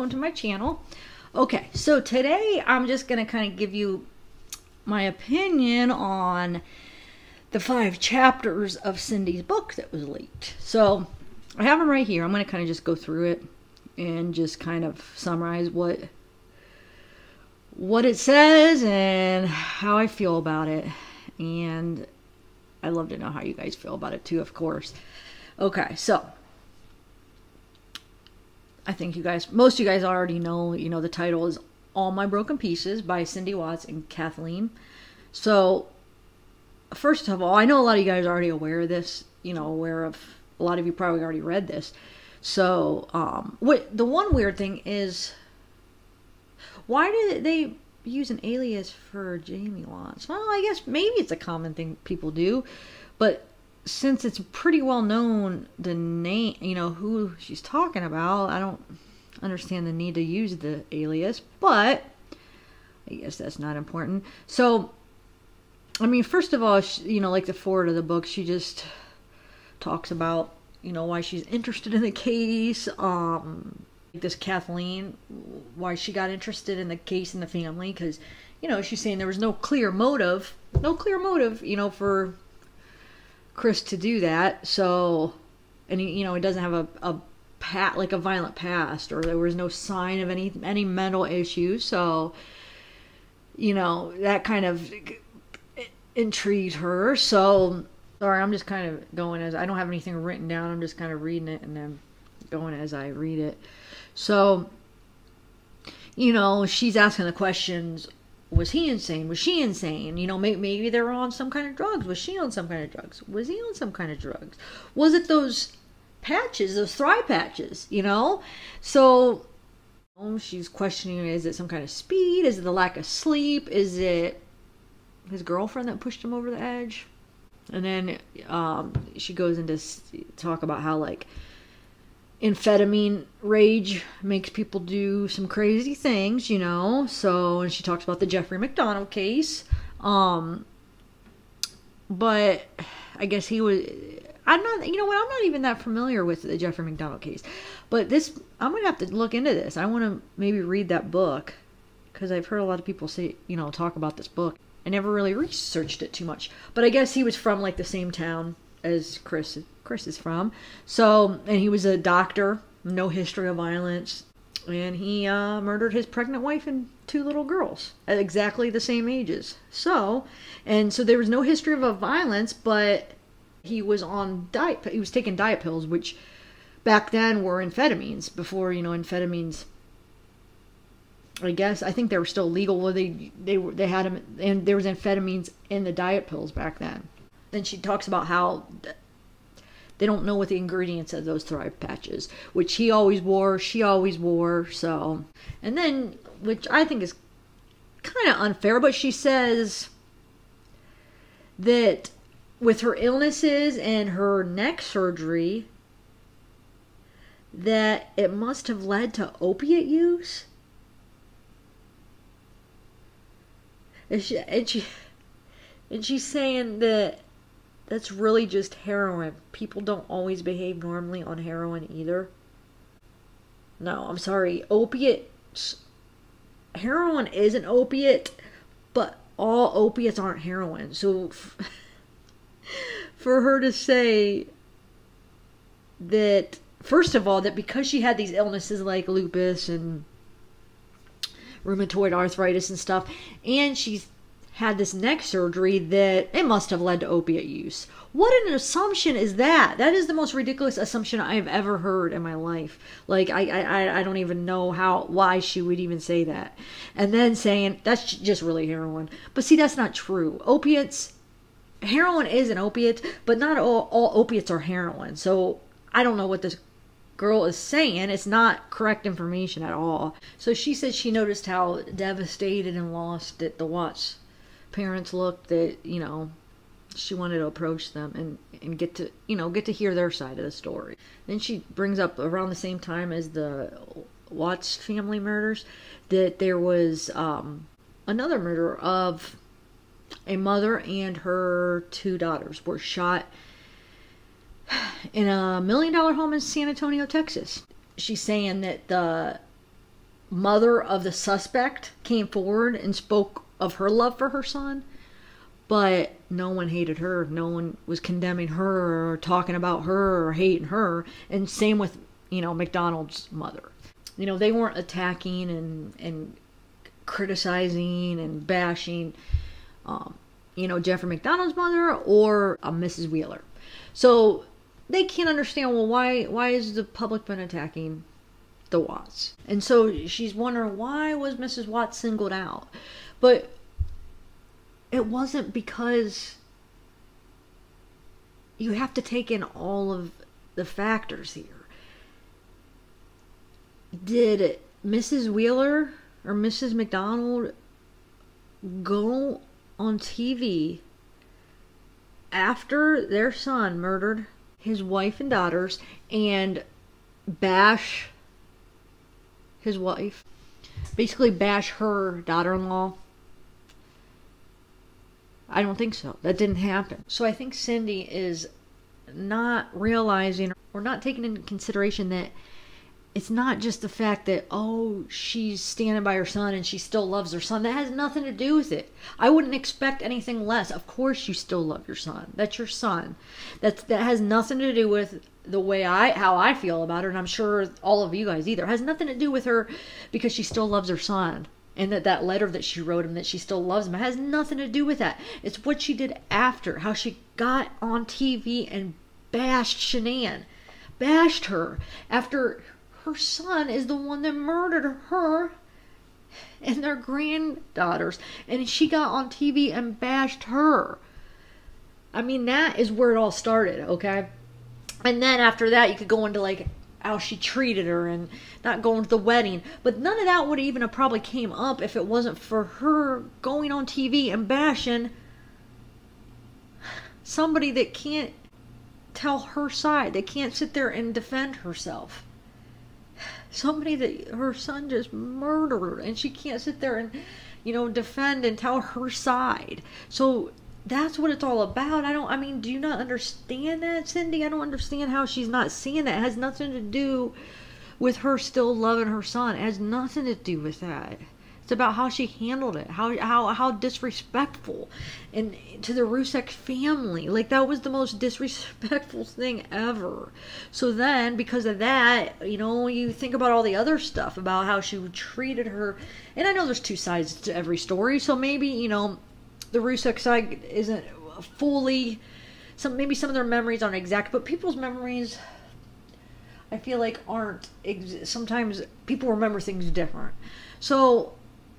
welcome to my channel. Okay, so today I'm just going to kind of give you my opinion on the 5 chapters of Cindy's book that was leaked. So I have them right here. I'm going to kind of just go through it and just kind of summarize what it says and how I feel about it. And I'd love to know how you guys feel about it too, of course. Okay, so I think most of you guys already know, the title is All My Broken Pieces by Cindy Watts and Kathleen. So, first of all, I know a lot of you guys are already aware of this, aware of, a lot of you probably already read this. So, the one weird thing is, why did they use an alias for Jamie Watts? Well, I guess maybe it's a common thing people do, but since it's pretty well known, the name, who she's talking about, I don't understand the need to use the alias, but I guess that's not important. So, I mean, first of all, like the forward of the book, she just talks about, why she's interested in the case, this Kathleen, why she got interested in the case and the family, because, she's saying there was no clear motive, for Chris to do that. So, and he doesn't have a violent past, or there was no sign of any mental issues. So, that kind of intrigued her. So, sorry, I'm just kind of going as, I don't have anything written down. I'm just kind of reading it and then going as I read it. So, she's asking the questions. Was he insane? Was she insane? Maybe they were on some kind of drugs. Was she on some kind of drugs? Was he on some kind of drugs? Was it those patches, those thrive patches, So, she's questioning, is it some kind of speed? Is it the lack of sleep? Is it his girlfriend that pushed him over the edge? And then she goes into talk about how, amphetamine rage makes people do some crazy things, So, and she talks about the Jeffrey McDonald case. But I guess he was, I'm not even that familiar with the Jeffrey McDonald case. But I'm going to have to look into this. I want to maybe read that book, because I've heard a lot of people say, talk about this book. I never really researched it too much. But I guess he was from, the same town as Chris is from. So, and he was a doctor, no history of violence, and he murdered his pregnant wife and 2 little girls at exactly the same ages. So there was no history of violence, but he was on he was taking diet pills, which back then were amphetamines, before, amphetamines, I think they were still legal. Well, they had them, and there was amphetamines in the diet pills back then. Then she talks about how they don't know what the ingredients of those thrive patches, which he always wore, she always wore. So, and then, which I think is kind of unfair, but she says that with her illnesses and her neck surgery, that it must have led to opiate use. And she's saying that that's really just heroin. People don't always behave normally on heroin either. No, I'm sorry. Opiates. Heroin is an opiate, but all opiates aren't heroin. So for her to say that, first of all, that because she had these illnesses like lupus and rheumatoid arthritis and stuff, and she's had this neck surgery, that it must have led to opiate use. What an assumption is that? That is the most ridiculous assumption I've ever heard in my life. I don't even know why she would even say that. And then saying that's just really heroin. But see, that's not true. Heroin is an opiate, but not all opiates are heroin. So I don't know what this girl is saying. It's not correct information at all. So she said she noticed how devastated and lost that the Watts parents looked, that she wanted to approach them and get to hear their side of the story. Then she brings up, around the same time as the Watts family murders, that there was another murder of a mother and her 2 daughters were shot in a $1 million home in San Antonio, Texas. She's saying that the mother of the suspect came forward and spoke of her love for her son, but no one hated her. No one was condemning her or talking about her or hating her. And same with, McDonald's mother. They weren't attacking and criticizing and bashing, Jeffrey McDonald's mother or Mrs. Wheeler. So they can't understand, well, why has the public been attacking the Watts? And so she's wondering, why was Mrs. Watts singled out? But it wasn't because you have to take in all of the factors here. Did Mrs. Wheeler or Mrs. McDonald go on TV after their son murdered his wife and daughters and bash his wife? Basically bash her daughter-in-law? I don't think so. That didn't happen. So I think Cindy is not realizing or not taking into consideration that it's not just the fact that, oh, she's standing by her son and she still loves her son. That has nothing to do with it. I wouldn't expect anything less. Of course you still love your son. That's your son. That has nothing to do with the way how I feel about her, and I'm sure all of you guys either. It has nothing to do with her because she still loves her son. And that letter that she wrote him, that she still loves him, it has nothing to do with that. It's what she did after, how she got on TV and bashed Shanann, bashed her after her son is the one that murdered her and their granddaughters, and she got on TV and bashed her. I mean, that is where it all started, okay? And then after that, you could go into like how she treated her and not going to the wedding. But none of that would even have probably came up if it wasn't for her going on TV and bashing somebody that can't tell her side. They can't sit there and defend herself. Somebody that her son just murdered, and she can't sit there and, defend and tell her side. So that's what it's all about. Do you not understand that, Cindy? I don't understand how she's not seeing that. It has nothing to do with her still loving her son. It has nothing to do with that. It's about how she handled it, how disrespectful, and to the Rusek family. Like, that was the most disrespectful thing ever. So then, because of that, you think about all the other stuff about how she treated her. And I know there's two sides to every story, so maybe, the Rusek side isn't fully, maybe some of their memories aren't exact, but people's memories, I feel like, aren't, sometimes people remember things different. So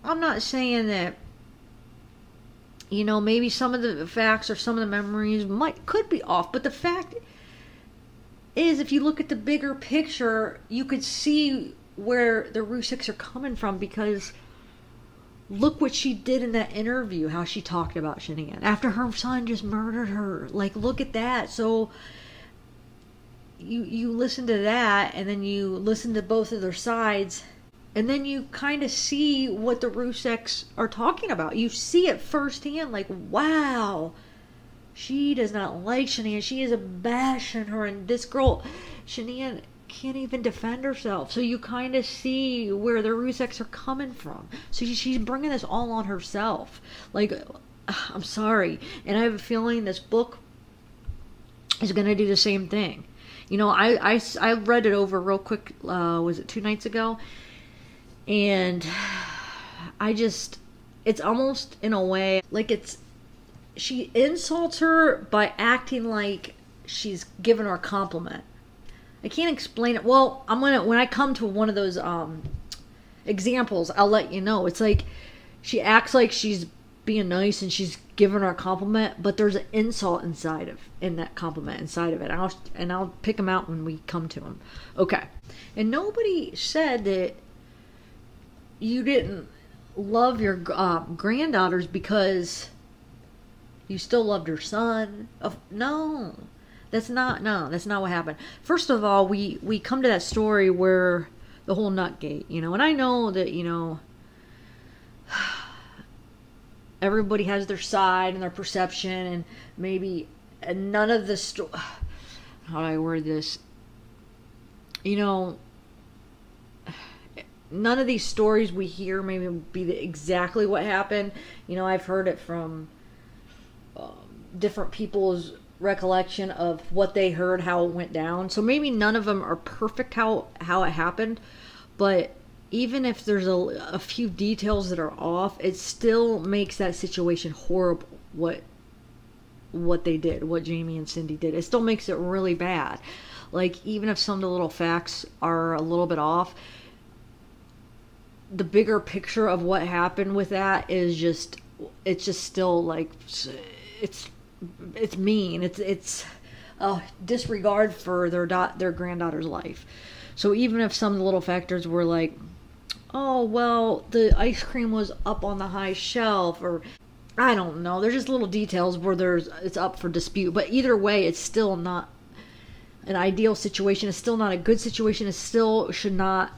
I'm not saying that, maybe some of the facts or some of the memories could be off, but the fact is, if you look at the bigger picture, you could see where the Ruseks are coming from, because look what she did in that interview, how she talked about Shanann after her son just murdered her. Like, look at that. So you listen to that, and then you listen to both of their sides, and then you kind of see what the Ruseks are talking about. You see it firsthand, like, wow, she does not like Shanann. She is bashing her, and this girl, Shanann, can't even defend herself. So you kind of see where the Ruseks are coming from. So she's bringing this all on herself. Like, I'm sorry. And I have a feeling this book is going to do the same thing. I read it over real quick, was it 2 nights ago? And it's almost in a way, like she insults her by acting like she's giving her a compliment. I can't explain it. Well, when I come to one of those examples, I'll let you know. It's like she acts like she's being nice and she's giving her a compliment, but there's an insult in that compliment inside of it. And I'll pick them out when we come to them. Okay. And nobody said that you didn't love your granddaughters because you still loved your son. No. That's not what happened. First of all, we come to that story where the whole Nutgate, and I know that, everybody has their side and their perception, and maybe none of the how do I word this? None none of these stories we hear maybe be exactly what happened. You know, I've heard it from different people's recollection of what they heard, how it went down. So maybe none of them are perfect how it happened, but even if there's a few details that are off, it still makes that situation horrible. What they did, what Jamie and Cindy did, it still makes it really bad. Like, even if some of the little facts are a little bit off, the bigger picture of what happened with that is just, it's just still like, it's mean. It's a disregard for their granddaughter's life. So even if some of the little factors were like, oh, well, the ice cream was up on the high shelf, or I don't know, there's just little details where it's up for dispute. But either way, it's still not an ideal situation. It's still not a good situation. It should not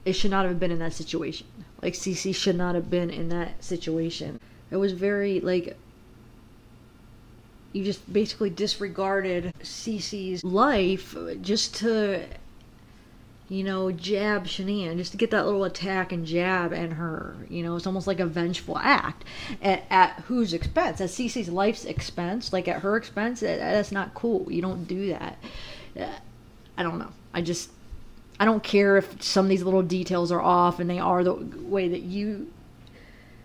have been in that situation. Like, Cece should not have been in that situation. It was very, like, you just basically disregarded Cece's life just to, you know, jab Shanann, just to get that little attack and jab at her. You know, it's almost like a vengeful act. At whose expense? At Cece's life's expense? Like, at her expense? That's not cool. You don't do that. I don't know. I don't care if some of these little details are off and they are the way that you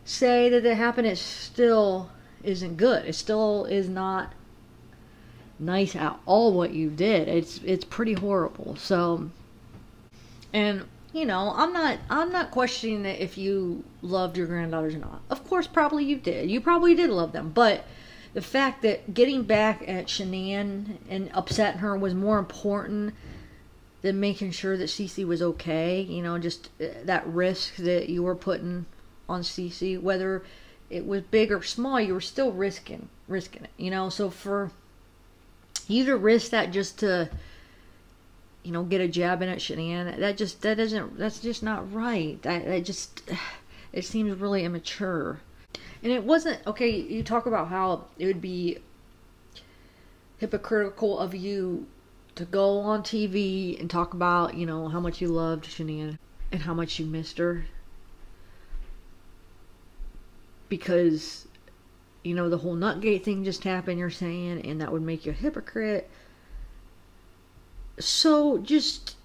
say that it happened. It still isn't good. It still is not nice at all what you did. It's pretty horrible. So, and you know, I'm not questioning that if you loved your granddaughters or not. Of course, probably you did. You probably did love them. But the fact that getting back at Shanann and upsetting her was more important than making sure that Cece was okay. You know, just that risk that you were putting on Cece, whether it was big or small, you were still risking it. You know, so for you to risk that just to, you know, get a jab in at Shanann, that's just not right. It seems really immature. And it wasn't, okay, you talk about how it would be hypocritical of you to go on TV and talk about, you know, how much you loved Shanann and how much you missed her. Because, you know, the whole Nutgate thing just happened, you're saying, and that would make you a hypocrite. So just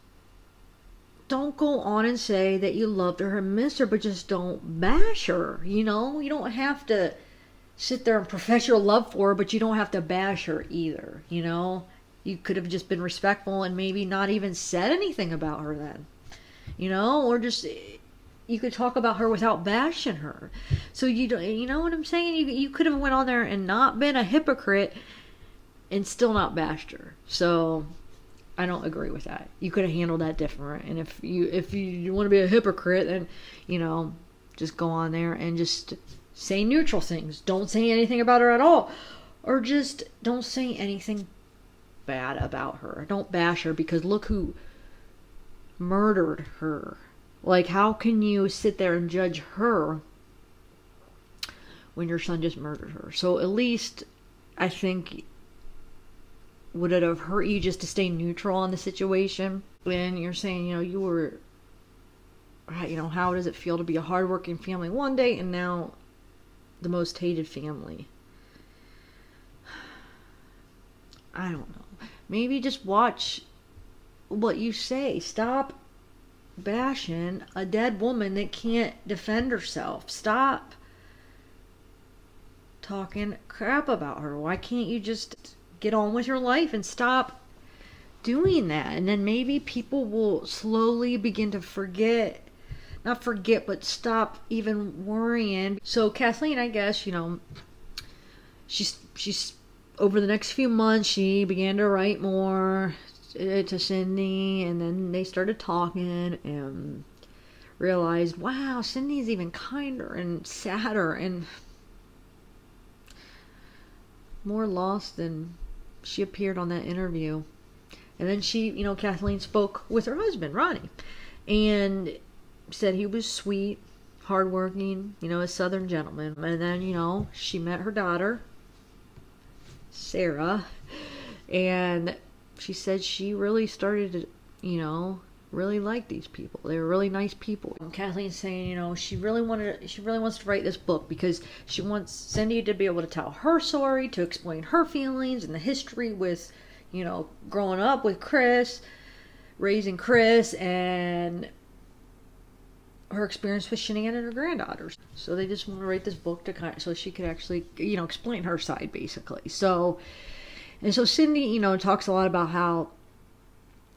don't go on and say that you loved her and missed her, but just don't bash her. You know, you don't have to sit there and profess your love for her, but you don't have to bash her either. You know, you could have just been respectful and maybe not even said anything about her then. You know, or just, you could talk about her without bashing her. So you know what I'm saying? You could have went on there and not been a hypocrite and still not bashed her. So I don't agree with that. You could have handled that different. And if you want to be a hypocrite, then, you know, just go on there and just say neutral things. Don't say anything about her at all. Or just don't say anything bad about her. Don't bash her, because look who murdered her. Like, how can you sit there and judge her when your son just murdered her? So at least, I think, would it have hurt you just to stay neutral on the situation? When you're saying, you know, you were, you know, how does it feel to be a hardworking family one day and now the most hated family? I don't know. Maybe just watch what you say. Stop bashing a dead woman that can't defend herself. Stop talking crap about her. Why can't you just get on with your life and stop doing that? And then maybe people will slowly begin to forget, not forget, but stop even worrying. So Kathleen, I guess, you know, she's over the next few months, she began to write more to Cindy, and then they started talking and realized, wow, Cindy's even kinder and sadder and more lost than she appeared on that interview. And then she, you know, Kathleen spoke with her husband, Ronnie, and said he was sweet, hardworking, you know, a Southern gentleman. And then, you know, she met her daughter, Sarah, and she said she really started to, you know, really liked these people. They were really nice people. And Kathleen's saying, you know, she really wants to write this book because she wants Cindy to be able to tell her story, to explain her feelings and the history with, you know, growing up with Chris, raising Chris, and her experience with Shanann and her granddaughters. So they just want to write this book to kind of, so she could actually, you know, explain her side basically. So, and so Cindy, you know, talks a lot about how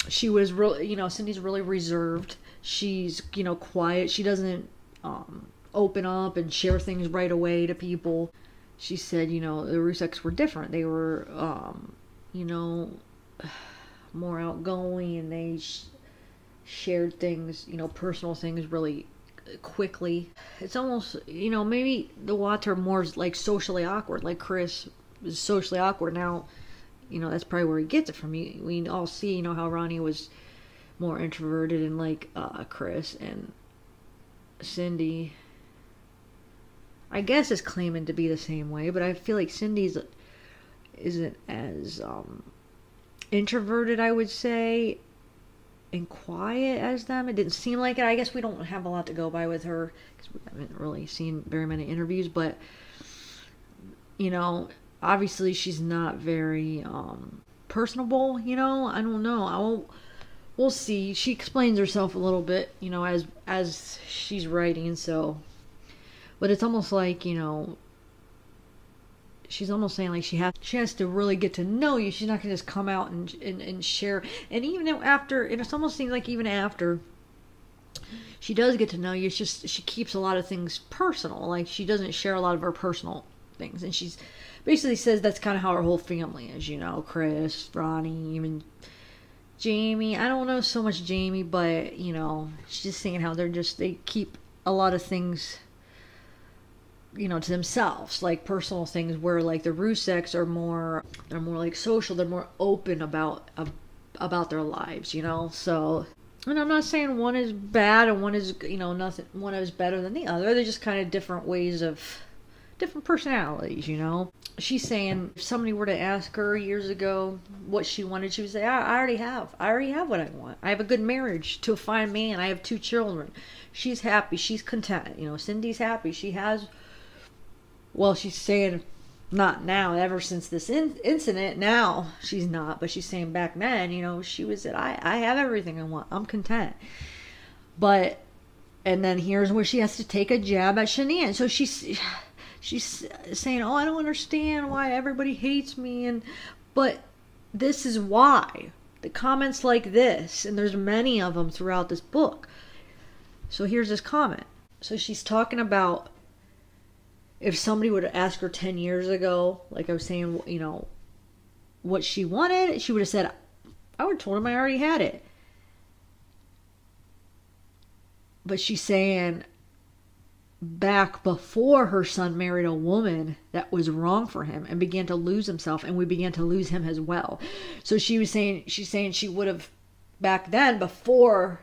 she was really, you know, Cindy's really reserved. She's, you know, quiet. She doesn't open up and share things right away to people. She said, you know, the Ruseks were different. They were, you know, more outgoing, and they shared things, you know, personal things really quickly. It's almost, you know, maybe the Watts are more like socially awkward, like Chris is socially awkward. Now, you know, that's probably where he gets it from. We all see, you know, how Ronnie was more introverted, and like Chris, and Cindy, I guess, is claiming to be the same way, but I feel like Cindy's isn't as introverted, I would say, and quiet as them. It didn't seem like it. I guess we don't have a lot to go by with her because we haven't really seen very many interviews, but, you know, obviously she's not very personable, you know. I don't know. We'll see. She explains herself a little bit, you know, as she's writing, so, but it's almost like, you know, she's almost saying like she has to really get to know you. She's not gonna just come out and share. And even after, and it almost seems like even after she does get to know you, it's just she keeps a lot of things personal. Like she doesn't share a lot of her personal things, and she's basically says that's kind of how her whole family is. You know, Chris, Ronnie, even Jamie. I don't know so much Jamie, but you know, she's just saying how they keep a lot of things, you know, to themselves, like personal things, where like the Ruseks are more, they're more like social, they're more open about their lives, you know. So, and I'm not saying one is bad and one is, you know, nothing, one is better than the other. They're just kind of different ways of, different personalities, you know. She's saying if somebody were to ask her years ago what she wanted, she would say, I already have what I want. I have a good marriage to a fine man. I have 2 children. She's happy. She's content. You know, Cindy's happy. She has, well, she's saying not now, ever since this incident, now she's not, but she's saying back then, you know, she was, I have everything I want. I'm content. But, and then here's where she has to take a jab at Shanann. So she's saying, oh, I don't understand why everybody hates me. But this is why. The comments like this, and there's many of them throughout this book. So here's this comment. So she's talking about, if somebody would have asked her 10 years ago, like I was saying, you know, what she wanted, she would have said, I would have told him I already had it. But she's saying back before her son married a woman that was wrong for him and began to lose himself, and we began to lose him as well. So she's saying she would have, back then, before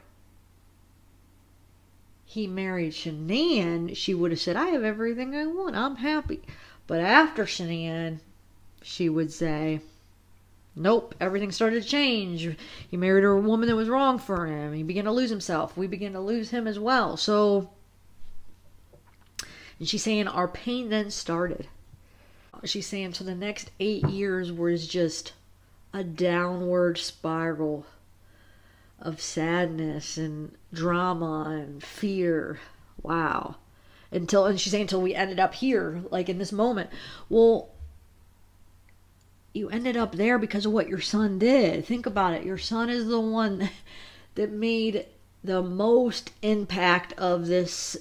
he married Shanann, she would have said, I have everything I want. I'm happy. But after Shanann, she would say, nope, everything started to change. He married a woman that was wrong for him. He began to lose himself. We began to lose him as well. So, and she's saying our pain then started. She's saying, so the next 8 years was just a downward spiral of sadness and drama and fear. Wow. And she's saying until we ended up here, like in this moment. Well, you ended up there because of what your son did. Think about it. Your son is the one that made the most impact of this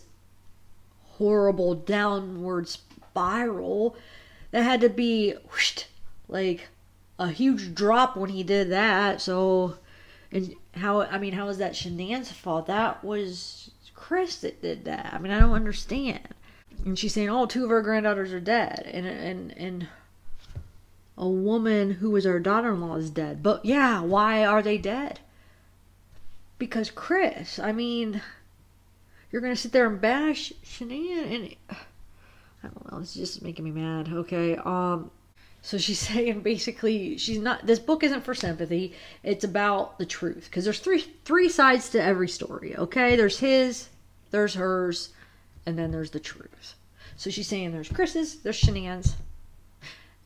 horrible downward spiral. That had to be whoosh, like a huge drop when he did that. So, and how is that Shanann's fault? That was Chris that did that. I mean, I don't understand. And she's saying, oh, 2 of our granddaughters are dead. And a woman who was our daughter-in-law is dead. But yeah, why are they dead? Because Chris. I mean, you're going to sit there and bash Shanann, and I don't know, it's just making me mad. Okay, So she's saying basically she's not, this book isn't for sympathy. It's about the truth. Because there's three sides to every story, okay? There's his, there's hers, and then there's the truth. So she's saying there's Chris's, there's Shanann's,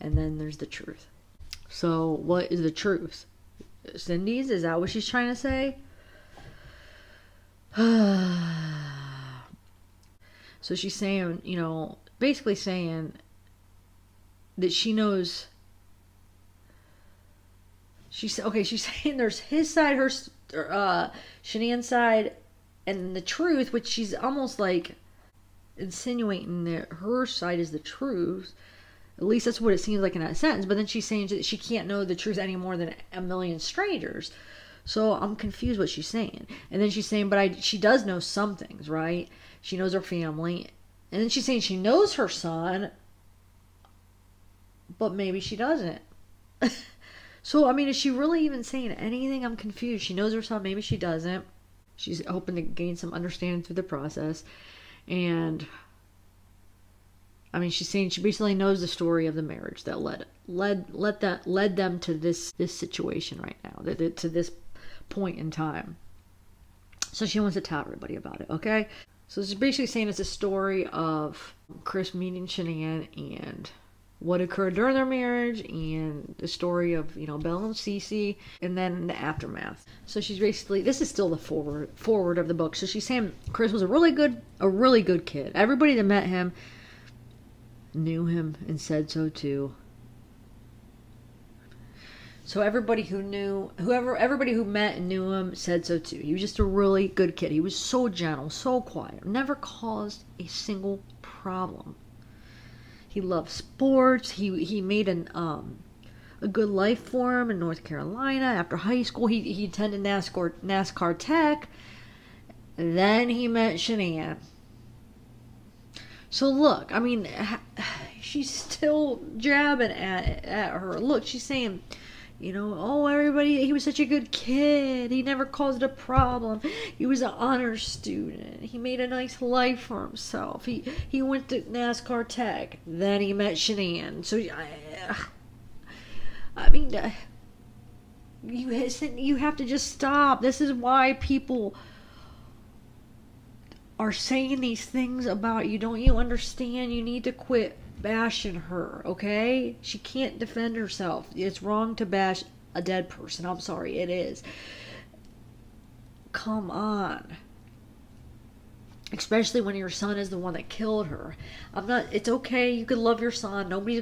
and then there's the truth. So what is the truth? Cindy's? Is that what she's trying to say? So she's saying, you know, basically saying that she knows. She's saying there's his side, her, Shanann's side, and the truth, which she's almost like insinuating that her side is the truth. At least that's what it seems like in that sentence. But then she's saying that she can't know the truth any more than a million strangers. So I'm confused what she's saying. And then she's saying, but she does know some things, right? She knows her family. And then she's saying she knows her son, but maybe she doesn't. So, I mean, is she really even saying anything? I'm confused. She knows her son, maybe she doesn't. She's hoping to gain some understanding through the process. And, I mean, she's saying she basically knows the story of the marriage that led them to this situation right now, to this point in time. So she wants to tell everybody about it, okay? So she's basically saying it's a story of Chris meeting Shanann and what occurred during their marriage, and the story of, you know, Belle and Cece, and then the aftermath. So she's basically, this is still the forward of the book. So she's saying Chris was a really good kid. Everybody that met him knew him and said so too. So everybody who met and knew him said so too. He was just a really good kid. He was so gentle, so quiet, never caused a single problem. He loved sports. He made a good life for him in North Carolina. After high school, he attended NASCAR Tech. Then he met Shanann. So look, I mean, she's still jabbing at her. Look, she's saying, you know, oh, everybody, he was such a good kid. He never caused a problem. He was an honor student. He made a nice life for himself. He went to NASCAR Tech. Then he met Shanann. So, I mean, you have to just stop. This is why people are saying these things about you. Don't you understand? You need to quit bashing her, okay? She can't defend herself. It's wrong to bash a dead person. I'm sorry, it is. Come on. Especially when your son is the one that killed her. It's okay, you can love your son. Nobody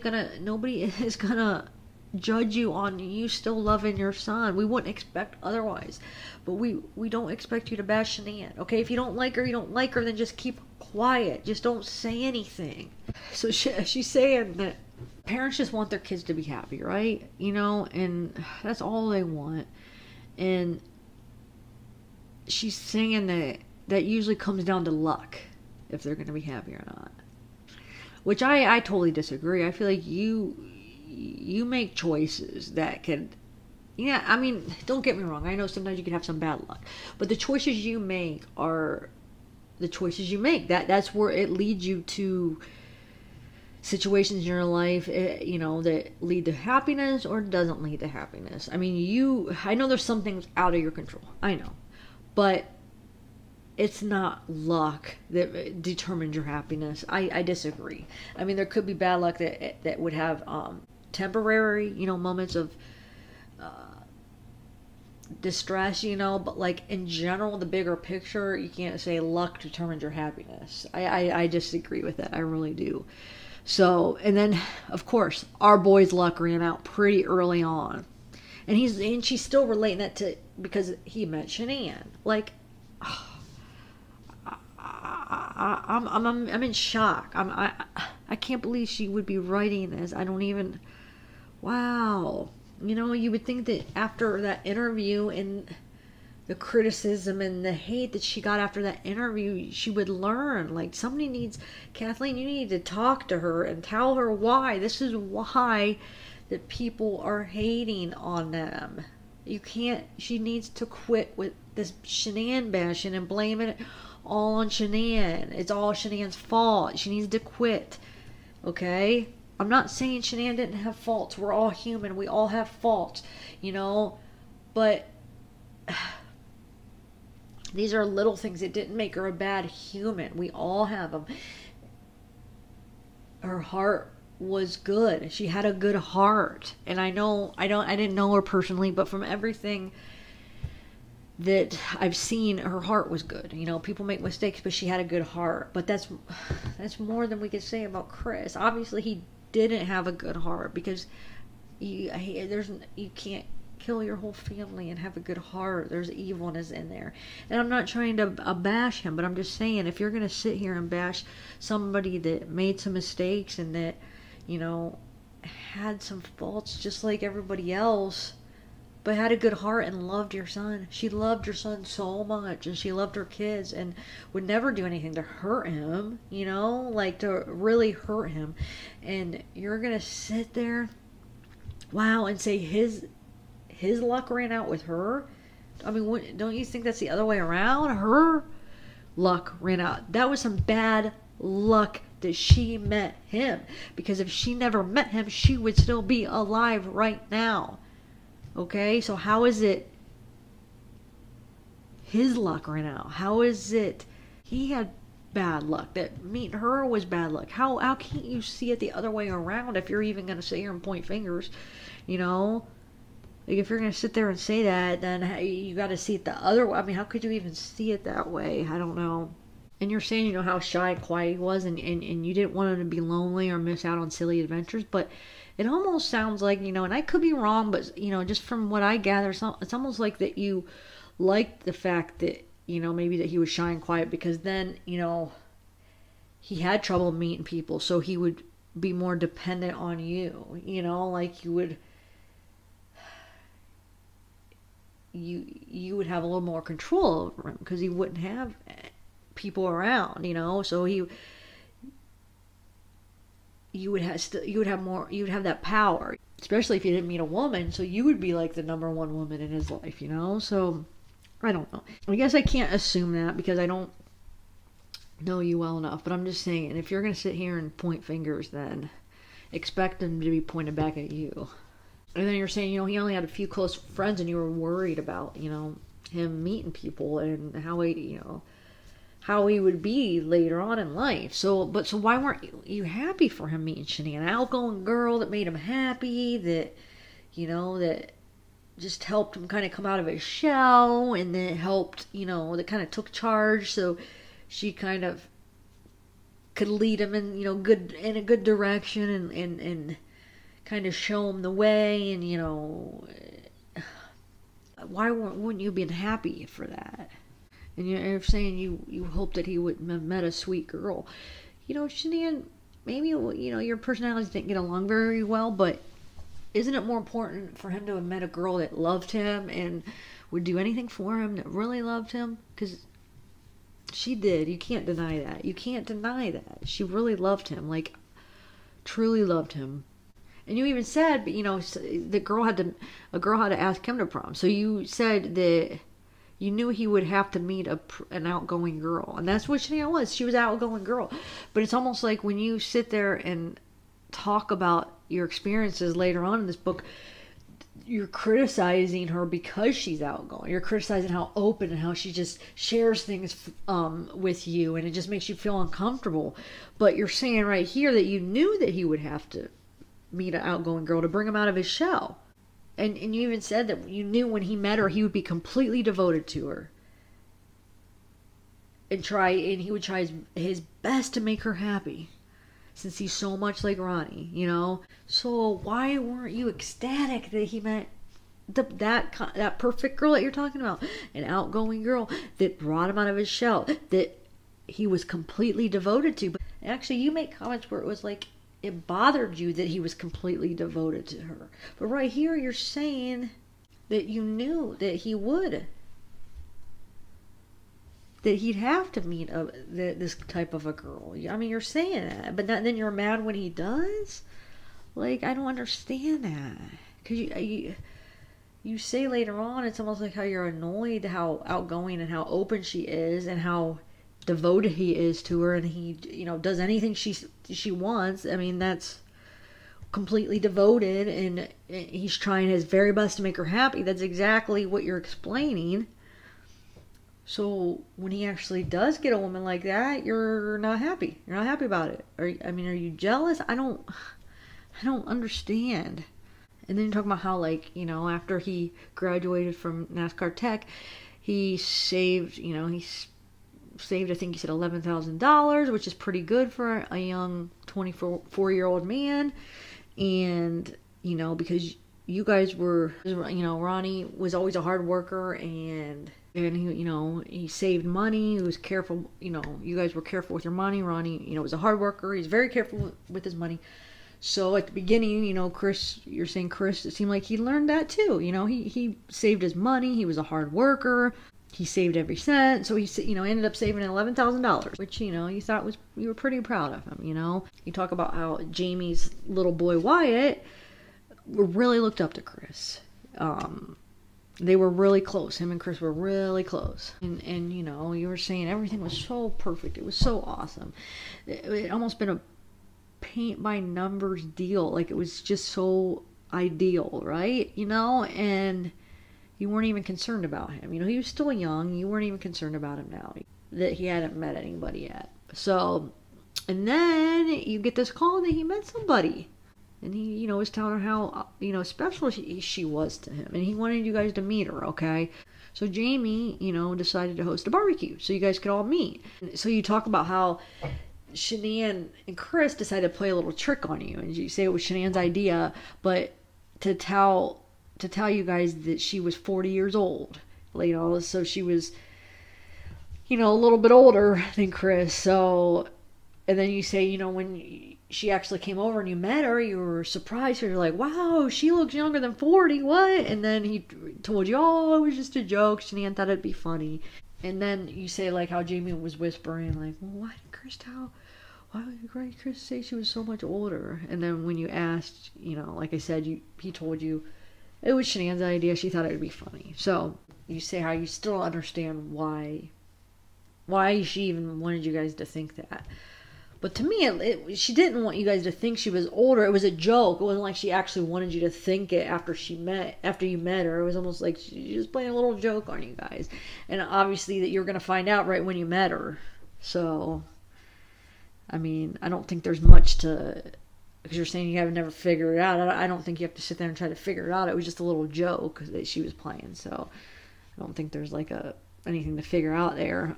is gonna judge you on you still loving your son. We wouldn't expect otherwise. But we don't expect you to bash Shanann, okay? If you don't like her, then just keep quiet. Just don't say anything. So she's saying that parents just want their kids to be happy, right? You know, and that's all they want. And she's saying that usually comes down to luck, if they're going to be happy or not. Which I totally disagree. I feel like you make choices that can, yeah, I mean, don't get me wrong. I know sometimes you can have some bad luck. But the choices you make are the choices you make. That's where it leads you to situations in your life, you know, that lead to happiness or doesn't lead to happiness. I mean, I know there's some things out of your control. I know. But it's not luck that determines your happiness. I disagree. I mean, there could be bad luck that would have temporary, you know, moments of distress, you know, but like in general, the bigger picture, you can't say luck determines your happiness. I disagree with that. I really do. So, and then of course, our boy's luck ran out pretty early on, and she's still relating that to because he met Shanann. Like, I'm in shock. I can't believe she would be writing this. I don't even. Wow. You know, you would think that after that interview and the criticism and the hate that she got after that interview, she would learn. Like, somebody needs, Kathleen, you need to talk to her and tell her why. This is why that people are hating on them. She needs to quit with this Shanann bashing and blaming it all on Shanann. It's all Shanann's fault. She needs to quit. Okay? I'm not saying Shanann didn't have faults. We're all human. We all have faults, you know, but these are little things that didn't make her a bad human. We all have them. Her heart was good. She had a good heart. And I didn't know her personally, but from everything that I've seen, her heart was good. You know, people make mistakes, but she had a good heart. But that's more than we could say about Chris. Obviously, he didn't have a good heart, because you can't kill your whole family and have a good heart. There's evilness in there. And I'm not trying to bash him, but I'm just saying, if you're going to sit here and bash somebody that made some mistakes and that, you know, had some faults just like everybody else, but had a good heart and loved your son. She loved your son so much, and she loved her kids, and would never do anything to hurt him, you know, like to really hurt him. And you're going to sit there, wow, and say his luck ran out with her? I mean, don't you think that's the other way around? Her luck ran out. That was some bad luck that she met him. Because if she never met him, she would still be alive right now. Okay? So how is it his luck ran out? How is it he had bad luck? That meeting her was bad luck? How can't you see it the other way around if you're even going to sit here and point fingers? You know? Like, if you're going to sit there and say that, then you got to see it the other way. I mean, how could you even see it that way? I don't know. And you're saying, you know, how shy and quiet he was, and you didn't want him to be lonely or miss out on silly adventures, but it almost sounds like, you know, and I could be wrong, but, you know, just from what I gather, it's almost like that you liked the fact that, you know, maybe that he was shy and quiet, because then, you know, he had trouble meeting people, so he would be more dependent on you, you know, like you would have a little more control over him, because he wouldn't have people around, you know. So you would have that power, especially if you didn't meet a woman. So you would be like the number one woman in his life, you know. So I don't know. I guess I can't assume that, because I don't know you well enough. But I'm just saying, if you're gonna sit here and point fingers, then expect them to be pointed back at you. And then you're saying, you know, he only had a few close friends, and you were worried about, you know, him meeting people and how he would be later on in life. So why weren't you happy for him meeting Shanann? An outgoing girl that made him happy, that, you know, that just helped him kind of come out of his shell, and that helped, you know, that kind of took charge, so she kind of could lead him in, you know, in a good direction, and kind of show him the way. And, you know, why wouldn't you been happy for that? And you're saying you hope that he would have met a sweet girl. You know, Shanann, maybe, you know, your personalities didn't get along very well, but isn't it more important for him to have met a girl that loved him and would do anything for him, that really loved him? Because she did. You can't deny that. You can't deny that. She really loved him, like, truly loved him. And you even said, you know, a girl had to ask him to prom. So you said that you knew he would have to meet an outgoing girl. And that's what Shanann was. She was an outgoing girl. But it's almost like when you sit there and talk about your experiences later on in this book, you're criticizing her because she's outgoing. You're criticizing how open and how she just shares things with you. And it just makes you feel uncomfortable. But you're saying right here that you knew that he would have to meet an outgoing girl to bring him out of his shell. And you even said that you knew when he met her, he would be completely devoted to her. And he would try his best to make her happy, since he's so much like Ronnie, you know? So why weren't you ecstatic that he met that perfect girl that you're talking about? An outgoing girl that brought him out of his shell, that he was completely devoted to. But actually, you make comments where it was like, it bothered you that he was completely devoted to her. But right here, you're saying that you knew that he would. That he'd have to meet this type of a girl. I mean, you're saying that. But then you're mad when he does? Like, I don't understand that. Because you say later on, it's almost like how you're annoyed how outgoing and how open she is, and how devoted he is to her, and he, you know, does anything she wants. I mean, that's completely devoted and he's trying his very best to make her happy. That's exactly what you're explaining. So when he actually does get a woman like that, you're not happy. You're not happy about it. Are you jealous? I don't understand. And then you're talking about how, like, you know, after he graduated from NASCAR Tech, he saved, you know, I think he said $11,000, which is pretty good for a young 24-year-old man. And, you know, because you guys were, you know, Ronnie was always a hard worker, and he, you know, he saved money. He was careful, you know, you guys were careful with your money. Ronnie, you know, was a hard worker. He's very careful with his money. So at the beginning, you know, Chris, you're saying Chris, it seemed like he learned that too. You know, he saved his money. He was a hard worker. He saved every cent. So he, you know, ended up saving $11,000, which, you know, you were pretty proud of him, you know. You talk about how Jamie's little boy Wyatt really looked up to Chris. They were really close. Him and Chris were really close. And you know, you were saying everything was so perfect. It was so awesome. It almost been a paint by numbers deal. Like, it was just so ideal, right? You know, and you weren't even concerned about him. You know, he was still young. You weren't even concerned about him now. That he hadn't met anybody yet. So, and then you get this call that he met somebody. And he, you know, was telling her how, you know, special she was to him. And he wanted you guys to meet her, okay? So Jamie, you know, decided to host a barbecue so you guys could all meet. So you talk about how Shanann and Chris decided to play a little trick on you. And you say it was Shanann's idea, but to tell you guys that she was 40 years old. You know, so she was, you know, a little bit older than Chris. So, and then you say, you know, when she actually came over and you met her, you were surprised. You're like, wow, she looks younger than 40. What? And then he told you, oh, it was just a joke. Shanann thought it'd be funny. And then you say, like, how Jamie was whispering, like, well, why did Chris say she was so much older? And then when you asked, you know, like I said, he told you it was Shanann's idea. She thought it would be funny. So you say how you still understand why she even wanted you guys to think that. But to me, she didn't want you guys to think she was older. It was a joke. It wasn't like she actually wanted you to think it after you met her. It was almost like she was playing a little joke on you guys. And obviously that you're going to find out right when you met her. So, I mean, I don't think there's much to, because you're saying you have never figured it out. I don't think you have to sit there and try to figure it out. It was just a little joke that she was playing. So I don't think there's like anything to figure out there.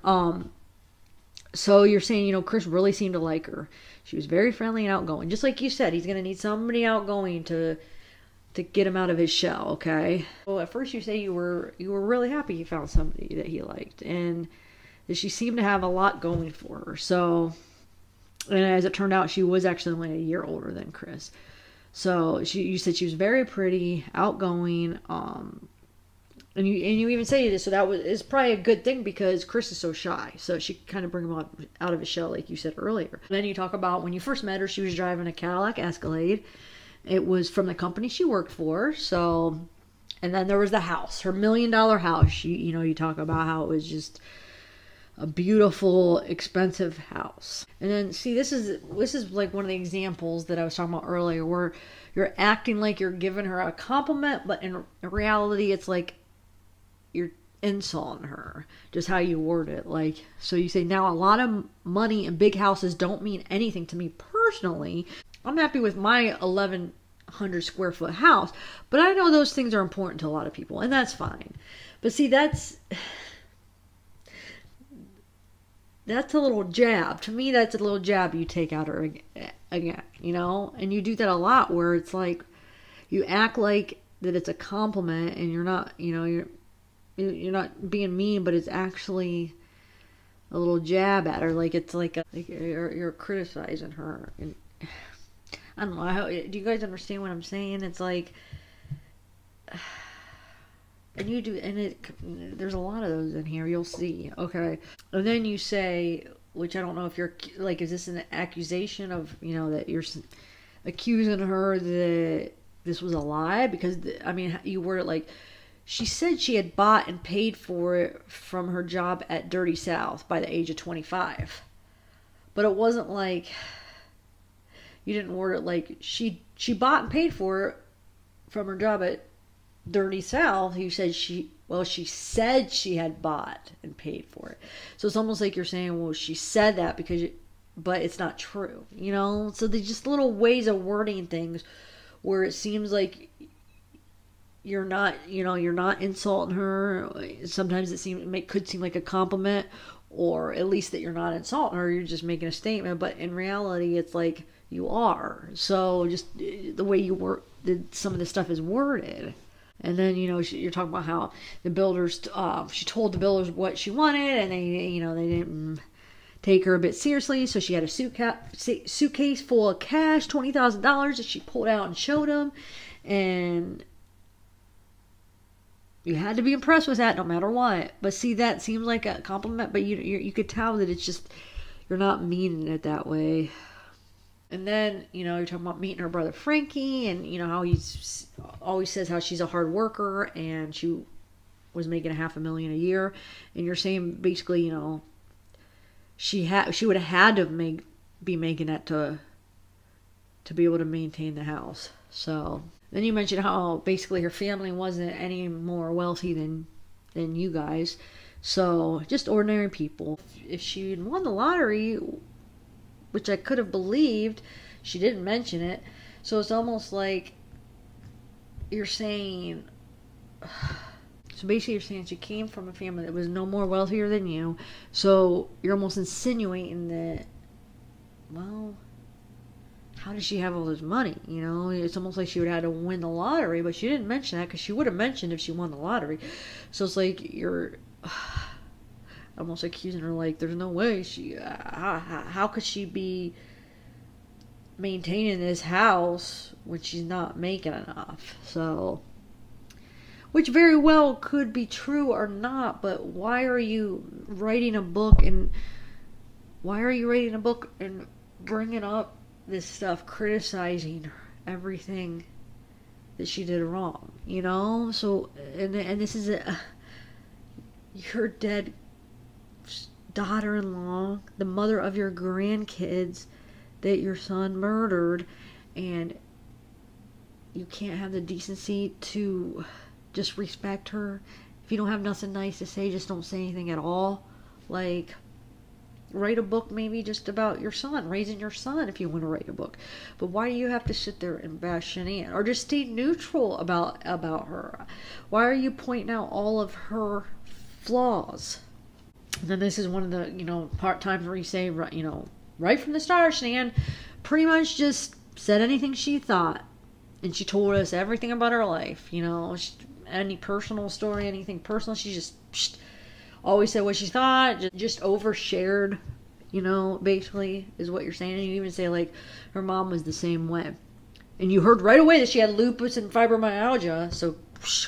So you're saying, you know, Chris really seemed to like her. She was very friendly and outgoing. Just like you said, he's going to need somebody outgoing to get him out of his shell, okay? Well, at first you say you were really happy you found somebody that he liked. And that she seemed to have a lot going for her. So, and as it turned out, she was actually only a year older than Chris. So you said she was very pretty, outgoing, and you even say this, so it's probably a good thing because Chris is so shy. So she kind of bring him out of his shell, like you said earlier. Then you talk about when you first met her, she was driving a Cadillac Escalade. It was from the company she worked for. So, and then there was the house, her $1 million house. You talk about how it was just a beautiful, expensive house. And then see, this is like one of the examples that I was talking about earlier, where you're acting like you're giving her a compliment, but in reality, it's like you're insulting her, just how you word it. Like, so you say, now a lot of money and big houses don't mean anything to me personally. I'm happy with my 1,100 square foot house, but I know those things are important to a lot of people, and that's fine. But see, that's a little jab. To me, that's a little jab you take out her again, you know? And you do that a lot, where it's like you act like that it's a compliment, and you're not, you know, you're not being mean, but it's actually a little jab at her. Like it's like you're criticizing her. And I don't know. Do you guys understand what I'm saying? It's like, and you do, and there's a lot of those in here. You'll see. Okay. And then you say, which I don't know if you're like, is this an accusation of, you know, that you're accusing her that this was a lie? Because I mean, you word it like, she said she had bought and paid for it from her job at Dirty South by the age of 25. But it wasn't like, you didn't word it like she bought and paid for it from her job at Dirty South. You said she said she had bought and paid for it. So it's almost like you're saying, well, she said that but it's not true, you know? So there's just little ways of wording things where it seems like you're not insulting her. Sometimes could seem like a compliment, or at least that you're not insulting her, you're just making a statement, but in reality it's like you are. So just the way some of the stuff is worded. And then, you're talking about how the builders, she told the builders what she wanted, and they didn't take her a bit seriously. So she had a suitcase full of cash, $20,000 that she pulled out and showed them. And you had to be impressed with that no matter what. But see, that seems like a compliment, but you could tell that it's just, you're not meaning it that way. And then, you're talking about meeting her brother Frankie, and, how he always says how she's a hard worker, and she was making $500,000 a year. And you're saying basically, she would have had to be making that to be able to maintain the house. So then you mentioned how basically her family wasn't any more wealthy than you guys. So just ordinary people. If she had won the lottery, which I could have believed, she didn't mention it. So it's almost like you're saying, so basically you're saying she came from a family that was no more wealthier than you. So you're almost insinuating that, well, how does she have all this money? It's almost like she would have had to win the lottery, but she didn't mention that, because she would have mentioned if she won the lottery. So it's like you're almost accusing her, like, there's no way how could she be maintaining this house when she's not making enough? So, which very well could be true or not, but why are you writing a book and bringing up this stuff, criticizing everything that she did wrong, So, and this is your dead daughter-in-law, the mother of your grandkids that your son murdered, and you can't have the decency to just respect her. If you don't have nothing nice to say, just don't say anything at all. Like, write a book maybe just about your son, raising your son, if you want to write a book. But why do you have to sit there and bash Shanann? Or just stay neutral about her. Why are you pointing out all of her flaws? And then this is one of the, part times where you say, right from the start, Shanann pretty much just said anything she thought. And she told us everything about her life, any personal story, anything personal. She just always said what she thought, just overshared, basically is what you're saying. And you even say, like, her mom was the same way. And you heard right away that she had lupus and fibromyalgia. So,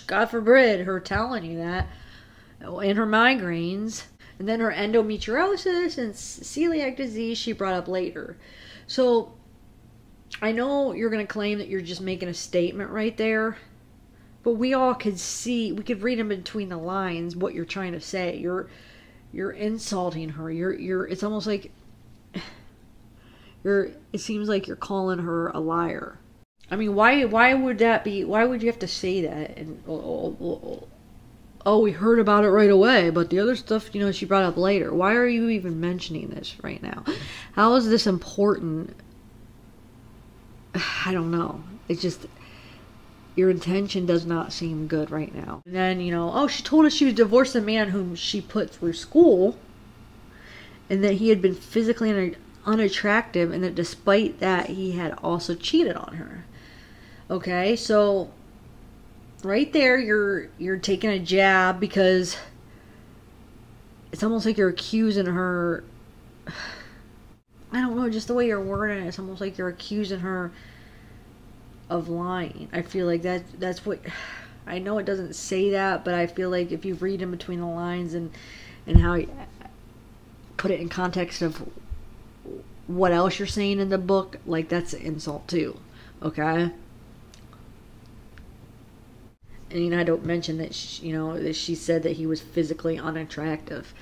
God forbid her telling you that. And her migraines. And then her endometriosis and celiac disease she brought up later. So, I know you're going to claim that you're just making a statement right there. But we all could see, we could read in between the lines what you're trying to say. You're insulting her. It's almost like it seems like you're calling her a liar. I mean, why would that be? Why would you have to say that? And we heard about it right away, but the other stuff, she brought up later. Why are you even mentioning this right now? How is this important? I don't know. It's just, your intention does not seem good right now. And then, she told us she was divorced a man whom she put through school, and that he had been physically unattractive, and that despite that, he had also cheated on her. Okay, so right there, you're taking a jab, because it's almost like you're accusing her. I don't know, just the way you're wording it, it's almost like you're accusing her of lying. I feel like that's what, I know it doesn't say that, but I feel like if you read in between the lines and how you put it in context of what else you're saying in the book, like, that's an insult too. Okay? And I don't mention that that she said that he was physically unattractive.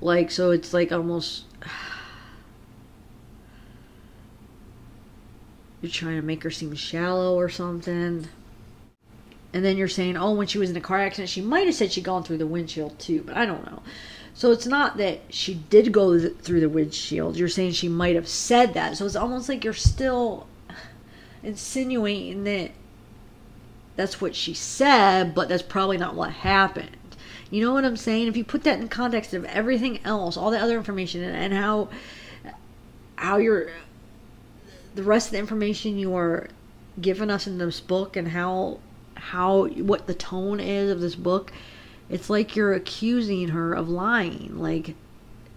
Like, so it's like almost, you're trying to make her seem shallow or something. And then you're saying, oh, when she was in a car accident, she might have said she'd gone through the windshield too, but I don't know. So it's not that she did go through the windshield. You're saying she might have said that. So it's almost like you're still insinuating that that's what she said, but that's probably not what happened. You know what I'm saying? If you put that in context of everything else, all the other information, and how you're, the rest of the information you are giving us in this book, and what the tone is of this book, it's like you're accusing her of lying. Like,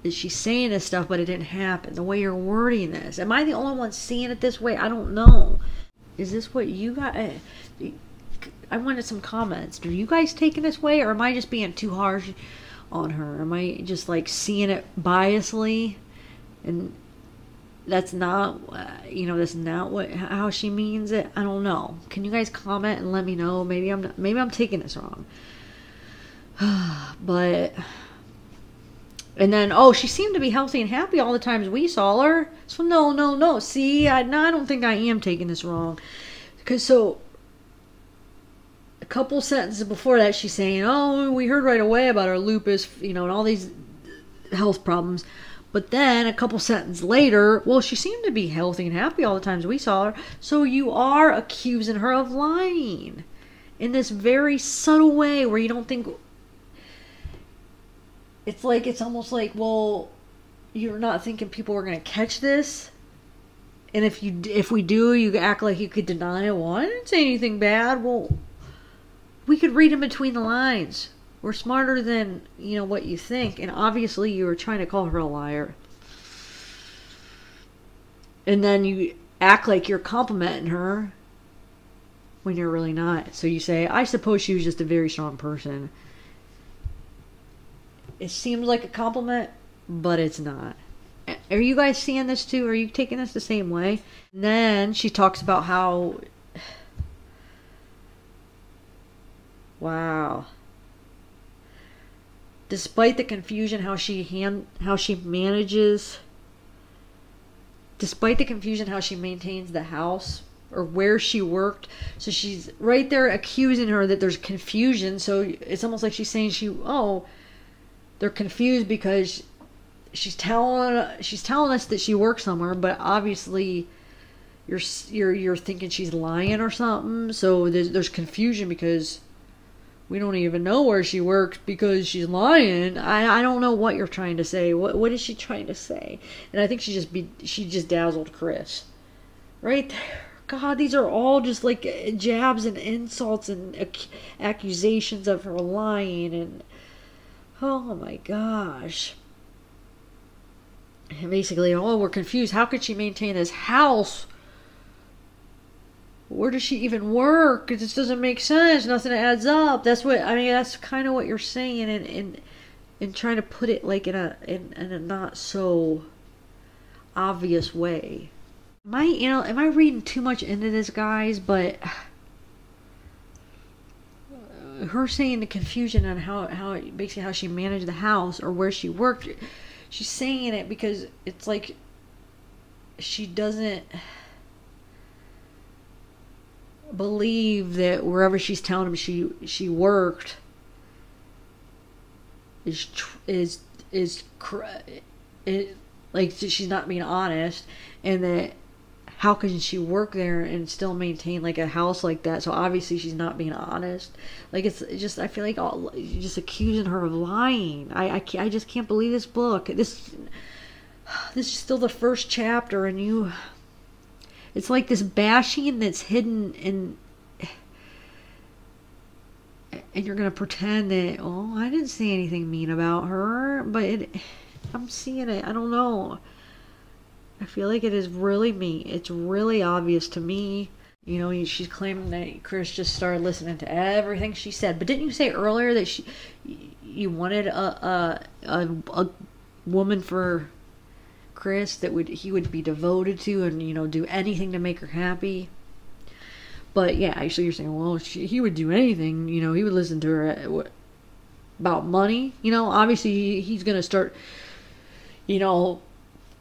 she's saying this stuff, but it didn't happen. The way you're wording this. Am I the only one seeing it this way? I don't know. Is this what you got? I wanted some comments. Are you guys taking this way, or am I just being too harsh on her? Am I just like seeing it biasly, and that's not, that's not how she means it? I don't know. Can you guys comment and let me know? Maybe I'm taking this wrong. But, and then, oh, she seemed to be healthy and happy all the times we saw her. So no. See, I don't think I am taking this wrong. Because a couple sentences before that, she's saying, oh, we heard right away about her lupus, and all these health problems. But then a couple sentences later, well, she seemed to be healthy and happy all the times we saw her. So you are accusing her of lying in this very subtle way where you don't think. It's almost like, well, you're not thinking people are going to catch this. And if we do, you act like you could deny it. Well, I didn't say anything bad. Well, we could read in between the lines. We're smarter than, what you think. And obviously you were trying to call her a liar. And then you act like you're complimenting her when you're really not. So you say, I suppose she was just a very strong person. It seems like a compliment, but it's not. Are you guys seeing this too? Are you taking this the same way? And then she talks about how... Wow. Despite the confusion, how she manages... Despite the confusion, how she maintains the house or where she worked. So she's right there accusing her that there's confusion. So it's almost like she's saying they're confused because she's telling us that she works somewhere, but obviously you're thinking she's lying or something. So there's confusion because we don't even know where she works because she's lying. I don't know what you're trying to say. What is she trying to say? And I think she just dazzled Chris. Right there. God, these are all just like jabs and insults and accusations of her lying, and oh my gosh. And basically, we're confused. How could she maintain this house? Where does she even work? It just doesn't make sense. Nothing adds up. That's kind of what you're saying, and trying to put it like in a not so obvious way. Am I reading too much into this, guys? But her saying the confusion on how she managed the house or where she worked, she's saying it because it's like she doesn't believe that wherever she's telling him she worked is like she's not being honest, and that how can she work there and still maintain like a house like that? So obviously she's not being honest. Like it's just, I feel like you're just accusing her of lying. I just can't believe this book. This is still the first chapter, and it's like this bashing that's hidden and you're gonna pretend that, oh, I didn't say anything mean about her, but I'm seeing it. I don't know. I feel like it is really mean. It's really obvious to me. She's claiming that Chris just started listening to everything she said. But didn't you say earlier that you wanted a woman for Chris that he would be devoted to and do anything to make her happy? But yeah, actually you're saying, well, he would do anything. He would listen to her about money. Obviously he's gonna start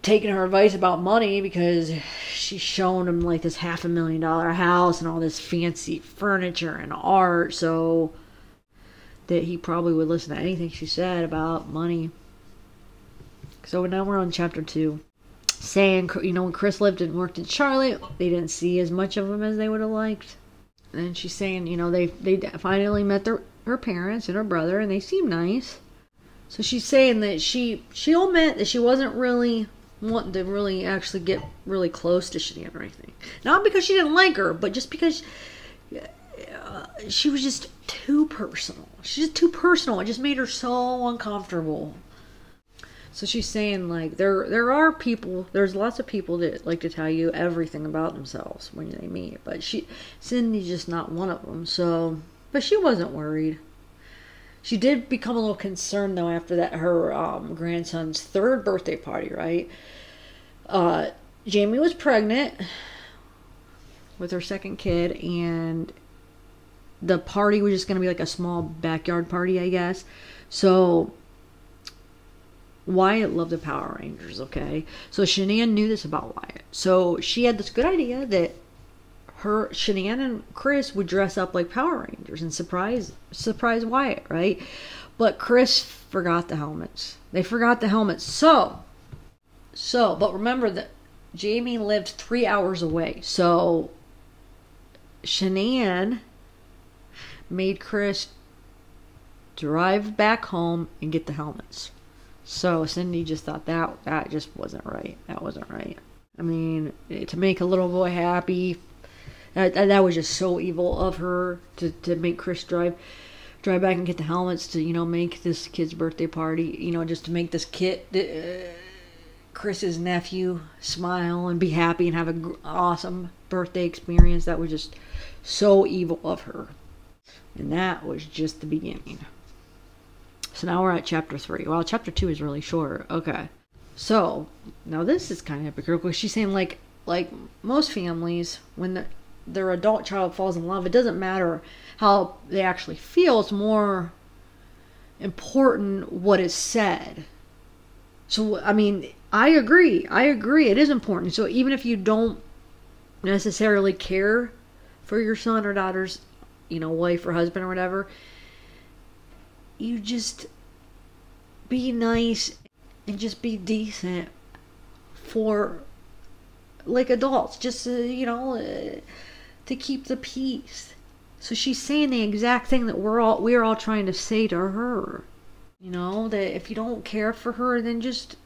taking her advice about money because she's showing him like this $500,000 house and all this fancy furniture and art, so that he probably would listen to anything she said about money. So now we're on chapter 2. Saying, when Chris lived and worked in Charlotte, they didn't see as much of him as they would have liked. And she's saying, they finally met her parents and her brother, and they seemed nice. So she's saying that she'll admit that she wasn't really wanting to really actually get really close to Shanann or anything. Not because she didn't like her, but just because she was just too personal. She's just too personal. It just made her so uncomfortable. So she's saying, like, there are people, there's lots of people that like to tell you everything about themselves when they meet. But Cindy's just not one of them. So, but she wasn't worried. She did become a little concerned, though, after that, her grandson's 3rd birthday party, right? Jamie was pregnant with her 2nd kid, and the party was just going to be like a small backyard party, I guess. So Wyatt loved the Power Rangers, okay? So Shanann knew this about Wyatt. So she had this good idea that Shanann and Chris would dress up like Power Rangers and surprise Wyatt, right? But Chris forgot the helmets. They forgot the helmets. So, but remember that Jamie lived 3 hours away. So Shanann made Chris drive back home and get the helmets. So Cindy just thought that just wasn't right. That wasn't right. I mean, to make a little boy happy, that was just so evil of her to make Chris drive back and get the helmets to, make this kid's birthday party, just to make this kid, Chris's nephew, smile and be happy and have an awesome birthday experience. That was just so evil of her. And that was just the beginning. So now we're at chapter 3. Well, chapter 2 is really short. Okay. So, now this is kind of hypocritical. She's saying, like most families, when their adult child falls in love, it doesn't matter how they actually feel. It's more important what is said. So, I mean, I agree. It is important. So, even if you don't necessarily care for your son or daughter's, wife or husband or whatever, you just be nice and just be decent for like adults, just to keep the peace. So she's saying the exact thing that we're all trying to say to her. That if you don't care for her, then just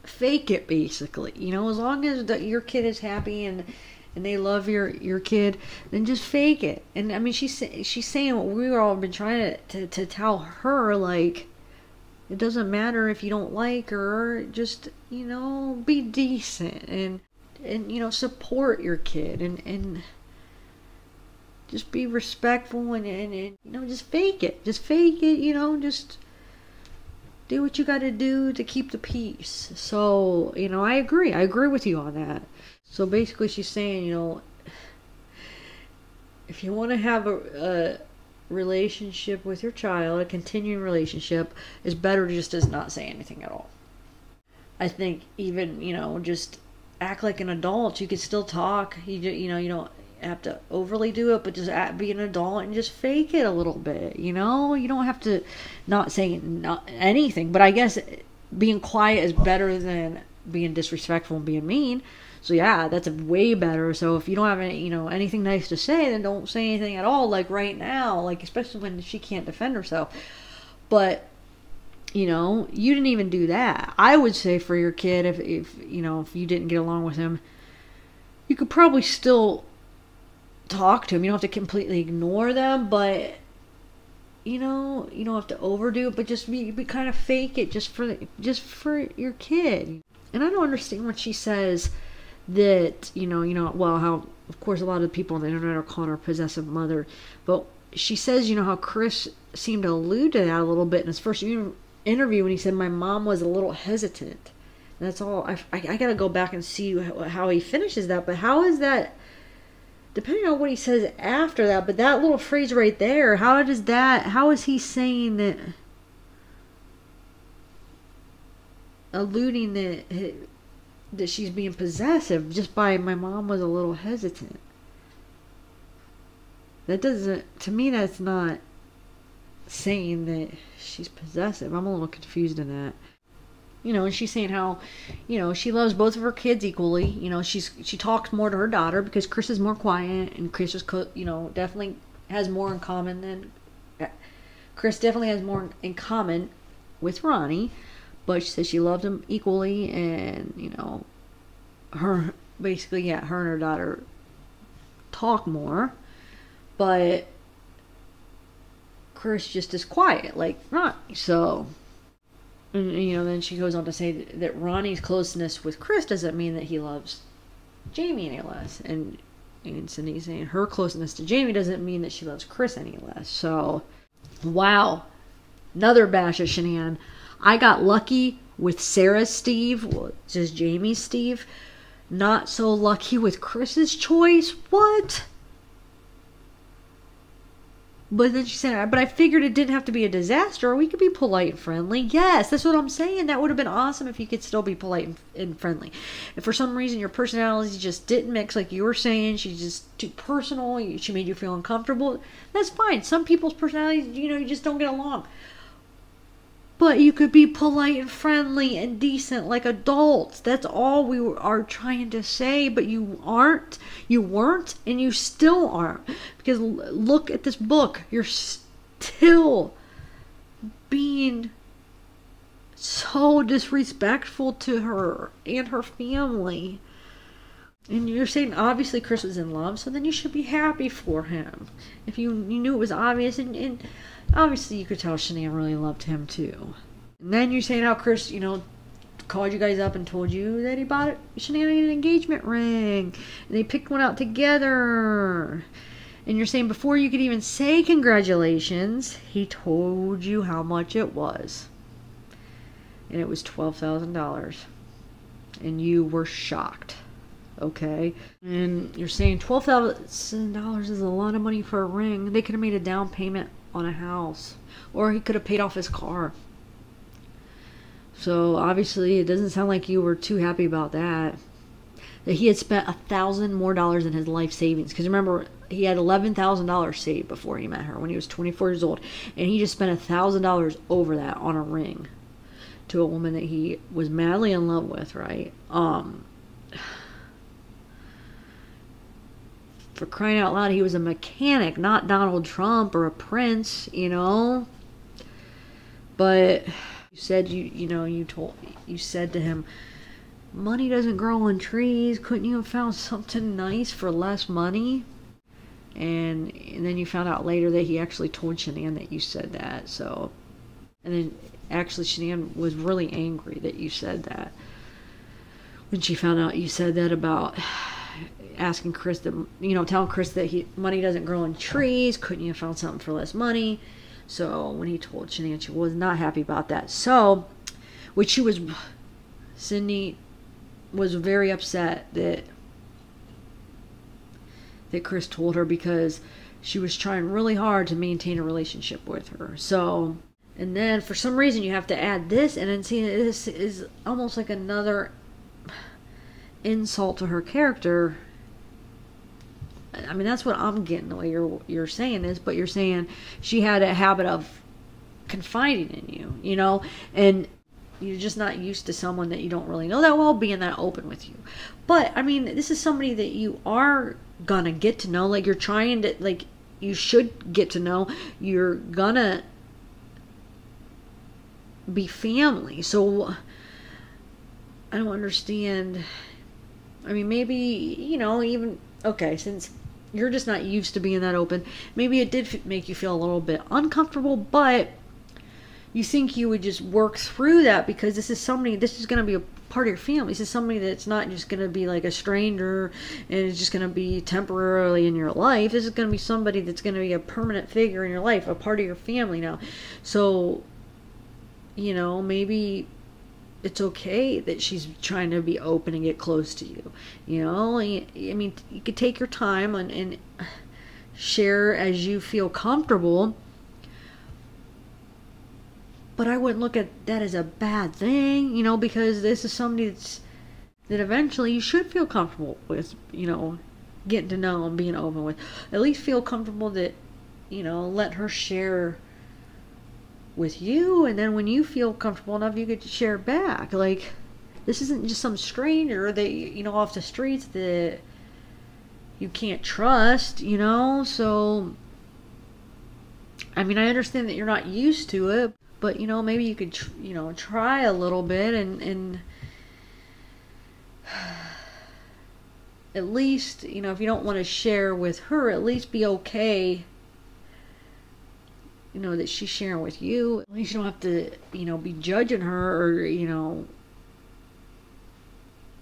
fake it, basically. As long as your kid is happy and they love your kid, then just fake it. And I mean, she's saying what we've all been trying to tell her, like, it doesn't matter if you don't like her, just, be decent and support your kid and just be respectful and just fake it. Just fake it, just do what you got to do to keep the peace. So, I agree with you on that. So basically she's saying, if you want to have a relationship with your child, a continuing relationship, it's better just to not say anything at all. I think even, just act like an adult. You can still talk. You don't have to overly do it, but just be an adult and just fake it a little bit, You don't have to not say anything. But I guess being quiet is better than being disrespectful and being mean. So yeah, that's way better. So if you don't have any, anything nice to say, then don't say anything at all. Like right now, like especially when she can't defend herself. But you didn't even do that. I would say for your kid, if you didn't get along with him, you could probably still talk to him. You don't have to completely ignore them, but you don't have to overdo it. But just be kind of fake it, just for your kid. And I don't understand when she says that, well, how, of course, a lot of people on the internet are calling her possessive mother, but she says, how Chris seemed to allude to that a little bit in his first interview when he said, my mom was a little hesitant. And that's all. I gotta go back and see how he finishes that, but how is that, depending on what he says after that, but that little phrase right there, how is he saying that alluding that she's being possessive just by my mom was a little hesitant. That doesn't, to me, that's not saying that she's possessive. I'm a little confused in that. And she's saying how, she loves both of her kids equally. She talks more to her daughter because Chris is more quiet, and Chris is, definitely has more in common than Chris definitely has more in common with Ronnie. But she says she loved him equally, and her basically, yeah, her and her daughter talk more, but Chris just is quiet like Ronnie. So. And, then she goes on to say that Ronnie's closeness with Chris doesn't mean that he loves Jamie any less. And Cindy's saying her closeness to Jamie doesn't mean that she loves Chris any less. So, wow. Another bash of Shanann. I got lucky with Sarah's Steve, just Jamie's Steve. Not so lucky with Chris's choice. What? But then she said, but I figured it didn't have to be a disaster, or we could be polite and friendly. Yes, that's what I'm saying. That would have been awesome if you could still be polite and friendly. If for some reason your personalities just didn't mix, like you were saying, she's just too personal, she made you feel uncomfortable, that's fine. Some people's personalities, you just don't get along. But you could be polite and friendly and decent like adults. That's all we are trying to say. But you aren't. You weren't. And you still aren't. Because look at this book. You're still being so disrespectful to her and her family. And you're saying obviously Chris was in love. So then you should be happy for him. If you knew it was obvious. And obviously, you could tell Shanann really loved him, too. And then you're saying how Chris, called you guys up and told you that he bought Shanann an engagement ring. And they picked one out together. And you're saying before you could even say congratulations, he told you how much it was. And it was $12,000. And you were shocked. Okay? And you're saying $12,000 is a lot of money for a ring. They could have made a down payment on a house, or he could have paid off his car. So obviously it doesn't sound like you were too happy about that he had spent $1,000 more in his life savings, because remember he had $11,000 saved before he met her when he was 24 years old, and he just spent $1,000 over that on a ring to a woman that he was madly in love with, right? For crying out loud, he was a mechanic, not Donald Trump or a prince, But you said you said to him, money doesn't grow on trees. Couldn't you have found something nice for less money? And then you found out later that he actually told Shanann that you said that. So, and then actually Shanann was really angry that you said that when she found out you said that about asking Chris that, telling Chris that money doesn't grow on trees. Couldn't you have found something for less money? So when he told Shanann, she was not happy about that. So, Cindy was very upset that Chris told her, because she was trying really hard to maintain a relationship with her. So, and then for some reason you have to add this, and then see, this is almost like another insult to her character. I mean, that's what I'm getting the way you're saying this, but you're saying she had a habit of confiding in you, and you're just not used to someone that you don't really know that well being that open with you. But, I mean, this is somebody that you are gonna get to know, like you're trying to, like, you should get to know. You're gonna be family. So, I don't understand. I mean, maybe, even, okay, since you're just not used to being that open, maybe it did make you feel a little bit uncomfortable, but you think you would just work through that, because this is going to be a part of your family. This is somebody that's not just going to be like a stranger and it's just going to be temporarily in your life. This is going to be somebody that's going to be a permanent figure in your life, a part of your family now. So, maybe it's okay that she's trying to be open and get close to you. I mean, you could take your time and share as you feel comfortable. But I wouldn't look at that as a bad thing, you know, because this is somebody that eventually you should feel comfortable with, you know, getting to know and being open with. At least feel comfortable that, you know, let her share with you, and then when you feel comfortable enough, you get to share back. Like, this isn't just some stranger that, you know, off the streets that you can't trust, you know. So I mean, I understand that you're not used to it, but, you know, maybe you could you know, try a little bit and at least, you know, if you don't want to share with her, at least be okay, you know, that she's sharing with you. At least you don't have to, you know, be judging her or, you know,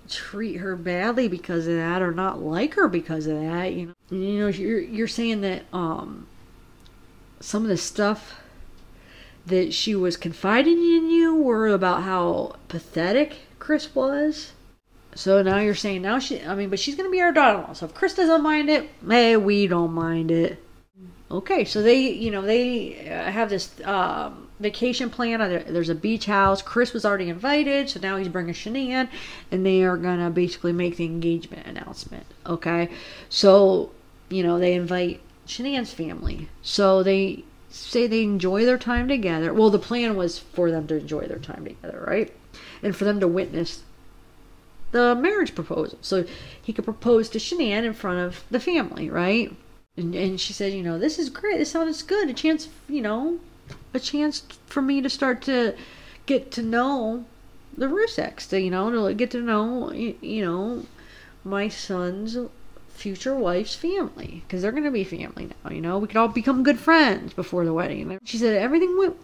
treat her badly because of that, or not like her because of that. You know, you're saying that some of the stuff that she was confiding in you were about how pathetic Chris was. So now you're saying now but she's gonna be our daughter-in-law. So if Chris doesn't mind it, hey, we don't mind it. Okay, so they have this vacation plan. There's a beach house. Chris was already invited, so now he's bringing Shanann, and they are gonna basically make the engagement announcement. Okay, so, you know, they invite Shanann's family. So they say they enjoy their time together. Well, the plan was for them to enjoy their time together, right? And for them to witness the marriage proposal. So he could propose to Shanann in front of the family, right? And she said, you know, this is great. This sounds good. A chance, you know, a chance for me to start to get to know the Ruseks, to get to know, you know, my son's future wife's family, because they're going to be family now, you know. We could all become good friends before the wedding. She said everything went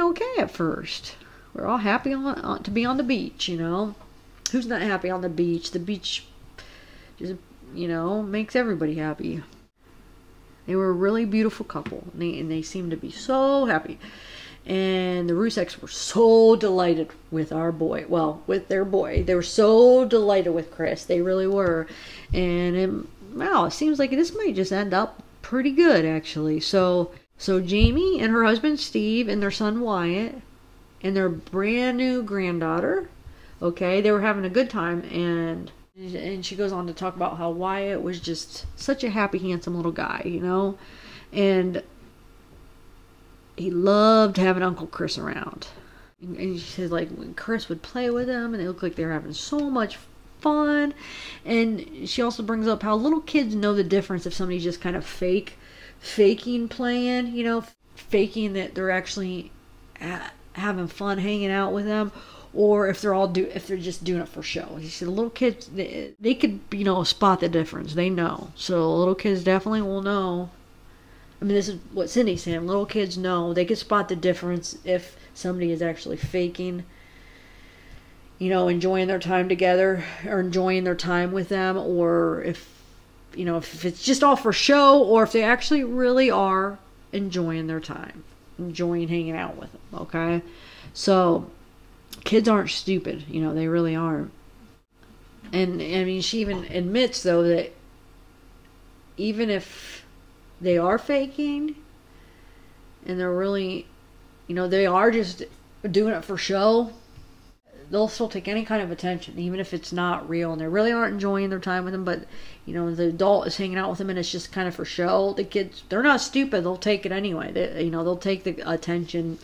okay at first. We're all happy to be on the beach, you know. Who's not happy on the beach? The beach just, you know, makes everybody happy. They were a really beautiful couple, and they seemed to be so happy. And the Ruseks were so delighted with our boy. Well, with their boy. They were so delighted with Chris. They really were. And it seems like this might just end up pretty good, actually. So Jamie and her husband Steve and their son Wyatt and their brand new granddaughter, okay, they were having a good time. And she goes on to talk about how Wyatt was just such a happy, handsome little guy, you know. And he loved having Uncle Chris around. And she said, like, when Chris would play with him, and it looked like they were having so much fun. And she also brings up how little kids know the difference if somebody's just kind of faking playing, you know, faking that they're actually having fun hanging out with them, or if they're just doing it for show. She said little kids, they could, you know, spot the difference. They know. So little kids definitely will know. I mean, this is what Cindy's saying. Little kids know. They can spot the difference if somebody is actually faking, you know, enjoying their time together or enjoying their time with them, or if, you know, if it's just all for show, or if they actually really are enjoying their time, enjoying hanging out with them, okay? So kids aren't stupid, you know, they really aren't. And, I mean, she even admits, though, that even if they are faking and they're really, you know, they are just doing it for show, they'll still take any kind of attention, even if it's not real and they really aren't enjoying their time with them. But, you know, the adult is hanging out with them and it's just kind of for show. The kids, they're not stupid. They'll take it anyway. They'll take the attention.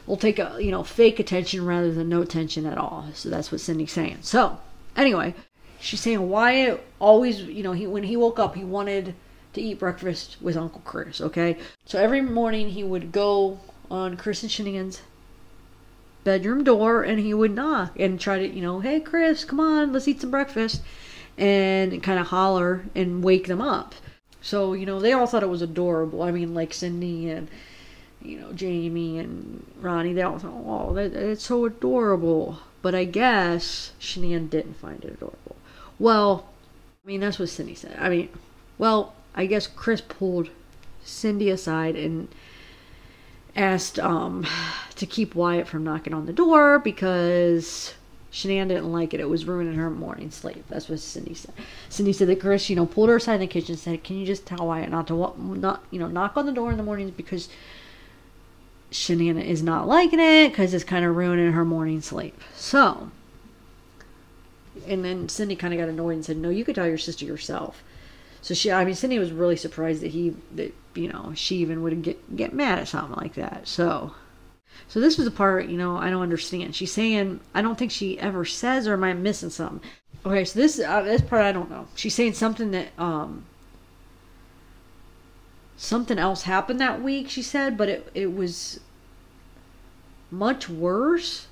They'll take fake attention rather than no attention at all. So that's what Cindy's saying. So anyway, she's saying Wyatt always, you know, when he woke up, he wanted to eat breakfast with Uncle Chris, okay? So every morning he would go on Chris and Shanann's bedroom door and he would knock and try to, you know, hey Chris, come on, let's eat some breakfast, and kind of holler and wake them up. So, you know, they all thought it was adorable. I mean, like Cindy and, you know, Jamie and Ronnie, they all thought, oh, that's so adorable. But I guess Shanann didn't find it adorable. Well, I mean, that's what Cindy said. I guess Chris pulled Cindy aside and asked to keep Wyatt from knocking on the door because Shanann didn't like it. It was ruining her morning sleep. That's what Cindy said. Cindy said that Chris, you know, pulled her aside in the kitchen and said, can you just tell Wyatt not to knock on the door in the mornings, because Shanann is not liking it because it's kind of ruining her morning sleep. So, and then Cindy kind of got annoyed and said, no, you could tell your sister yourself. So Cindy was really surprised that she even would get mad at something like that. So this was the part, I don't understand. She's saying, I don't think she ever says, or am I missing something? Okay, so this part I don't know. She's saying something that, something else happened that week, she said, but it was much worse.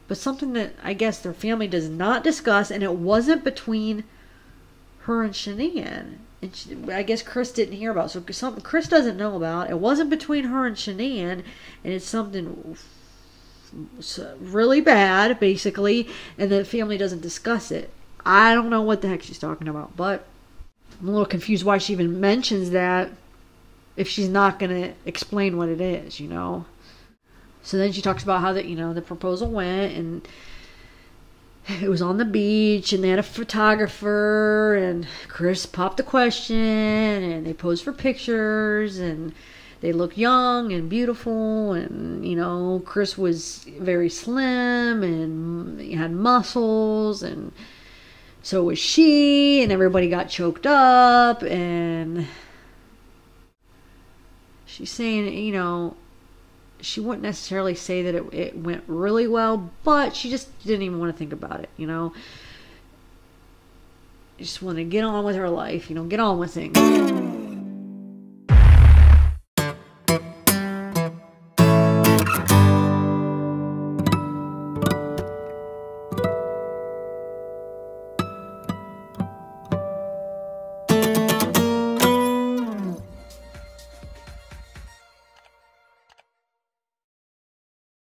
But something that I guess their family does not discuss, and it wasn't between her and Shanann. And I guess Chris didn't hear about it. So something Chris doesn't know about. It wasn't between her and Shanann, and it's something really bad, basically, and the family doesn't discuss it. I don't know what the heck she's talking about, but I'm a little confused why she even mentions that if she's not going to explain what it is, So then she talks about how the proposal went, and it was on the beach, and they had a photographer, and Chris popped the question, and they posed for pictures, and they looked young and beautiful, and Chris was very slim and he had muscles, and so was she, and everybody got choked up. And she's saying, she wouldn't necessarily say that it went really well, but she just didn't even want to think about it, Just wanted to get on with her life, get on with things.